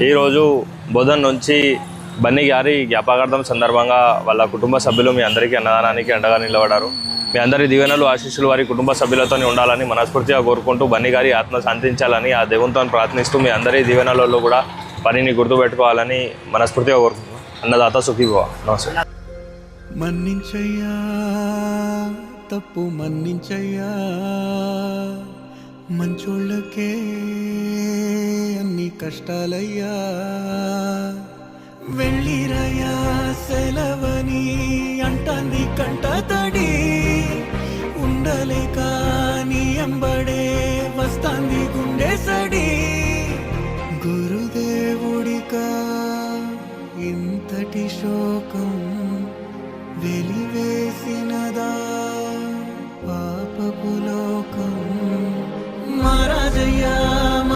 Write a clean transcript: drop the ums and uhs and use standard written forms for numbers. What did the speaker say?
ఈరోజు బోధన్ నుంచి బన్నీ గారి జ్ఞాపకార్థం సందర్భంగా వాళ్ళ కుటుంబ సభ్యులు మీ అందరికీ అన్నదానానికి అండగా నిలబడారు. మీ అందరి దీవెనలు ఆశీస్సులు వారి కుటుంబ సభ్యులతో ఉండాలని మనస్ఫూర్తిగా కోరుకుంటూ బన్నీ గారి ఆత్మ శాంతించాలని ఆ దేవునితో ప్రార్థనిస్తూ మీ అందరి దీవెనలలో కూడా పనిని గుర్తుపెట్టుకోవాలని మనస్ఫూర్తిగా కోరుకుంటున్నాను. అన్నదాత సుఖీభవ. నమస్తే. మన్నించయ్యా, తప్పు మన్నించయ్యా, మంచోళ్ళకే అన్ని కష్టాలయ్యా, వెళ్ళిరయ్యా సెలవని అంటాంది కంట తడి, ఉండలేక నీ ఎంబడే వస్తాంది గుండె సడి, గురుదేవుడికా ఇంతటి శోకం వెలివేసినదా పాపపు లోకం, మహారాజయ్యా